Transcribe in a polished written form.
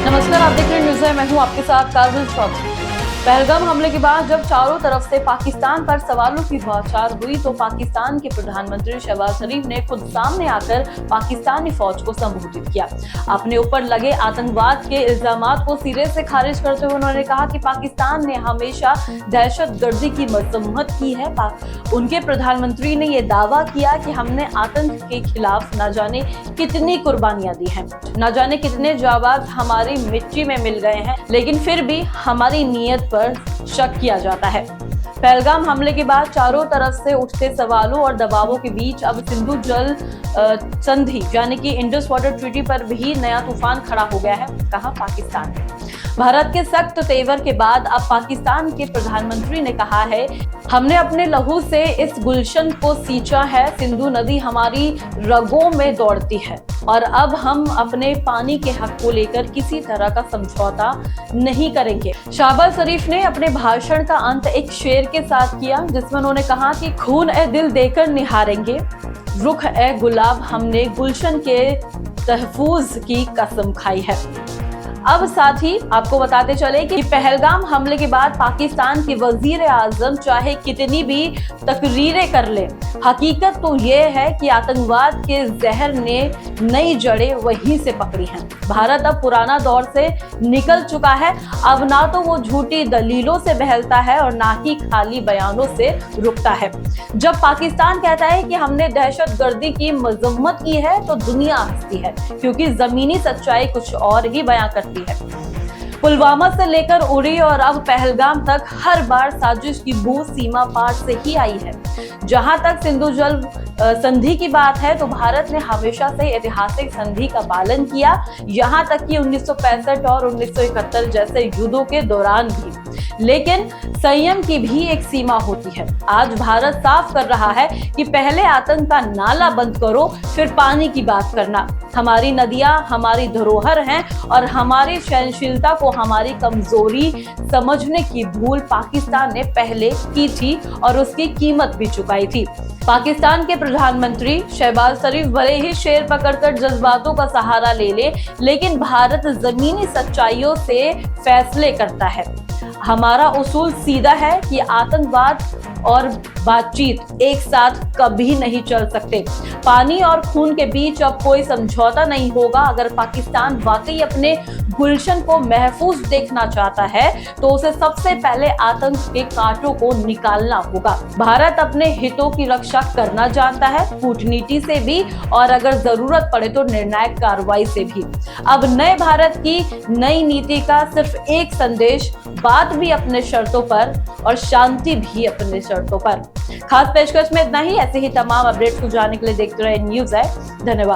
नमस्कार, आप देख रहे हैं न्यूज़ है। मैं हूं आपके साथ काजल चौधरी। पहलगाम हमले के बाद जब चारों तरफ से पाकिस्तान पर सवालों की बौछार हुई तो पाकिस्तान के प्रधानमंत्री शहबाज शरीफ ने खुद सामने आकर पाकिस्तानी फौज को संबोधित किया। अपने ऊपर लगे आतंकवाद के इल्जामात को सिरे से खारिज करते हुए उन्होंने कहा कि पाकिस्तान ने हमेशा दहशतगर्दी की मजम्मत की है। उनके प्रधानमंत्री ने यह दावा किया कि हमने आतंक के खिलाफ न जाने कितनी कुर्बानियां दी हैं, न जाने कितने जाबाज हमारी मिट्टी में मिल गए हैं, लेकिन फिर भी हमारी नीयत पर शक किया जाता है। पहलगाम हमले के बाद चारों तरफ से उठते सवालों और दबावों के बीच अब सिंधु जल संधि यानी कि इंडस वाटर ट्रीटी पर भी नया तूफान खड़ा हो गया है। कहा पाकिस्तान ने भारत के सख्त तेवर के बाद अब पाकिस्तान के प्रधानमंत्री ने कहा है, हमने अपने लहू से इस गुलशन को सींचा है। सिंधु नदी हमारी रगों में दौड़ती है और अब हम अपने पानी के हक को लेकर किसी तरह का समझौता नहीं करेंगे। शहबाज शरीफ ने अपने भाषण का अंत एक शेर के साथ किया जिसमें उन्होंने कहा कि खून ए दिल देकर निहारेंगे, रुख ए गुलाब हमने गुलशन के तहफूज की कसम खाई है। अब साथ ही आपको बताते चले कि पहलगाम हमले के बाद पाकिस्तान के वजीर आजम चाहे कितनी भी तकरीरें कर ले, हकीकत तो ये है कि आतंकवाद के जहर ने नई जड़ें वहीं से पकड़ी हैं। भारत अब पुराना दौर से निकल चुका है। अब ना तो वो झूठी दलीलों से बहलता है और ना ही खाली बयानों से रुकता है। जब पाकिस्तान कहता है कि हमने दहशतगर्दी की मजम्मत की है तो दुनिया हंसती है, क्योंकि जमीनी सच्चाई कुछ और ही बयां करती है। पुलवामा से लेकर उरी और अब पहलगाम तक हर बार साजिश की बू सीमा पार से ही आई है। जहां तक सिंधु जल संधि की बात है तो भारत ने हमेशा से ऐतिहासिक संधि का पालन किया, यहां तक कि 1965 और 1971 जैसे युद्धों के दौरान भी। लेकिन संयम की भी एक सीमा होती है। आज भारत साफ कर रहा है कि पहले आतंक का नाला बंद करो, फिर पानी की बात करना। हमारी नदियां हमारी धरोहर हैं और हमारी सहनशीलता को हमारी कमजोरी समझने की भूल पाकिस्तान ने पहले की थी और उसकी कीमत भी चुकाई थी। पाकिस्तान के प्रधानमंत्री शहबाज शरीफ भले ही शेर पकड़कर जज्बातों का सहारा ले ले, लेकिन भारत जमीनी सच्चाइयों से फैसले करता है। हमारा उसूल सीधा है कि आतंकवाद और बातचीत एक साथ कभी नहीं चल सकते। पानी और खून के बीच अब कोई समझौता नहीं होगा। अगर पाकिस्तान वाकई अपने गुलशन को महफूज देखना चाहता है तो उसे सबसे पहले आतंक के कांटों को निकालना होगा। भारत अपने हितों की रक्षा करना जानता है, कूटनीति से भी और अगर जरूरत पड़े तो निर्णायक कार्रवाई से भी। अब नए भारत की नई नीति का सिर्फ एक संदेश, बात भी अपने शर्तों पर और शांति भी अपने शर्तों पर। खास पेशकश में इतना ही। ऐसे ही तमाम अपडेट्स को जानने के लिए देखते रहे न्यूज़ है। धन्यवाद।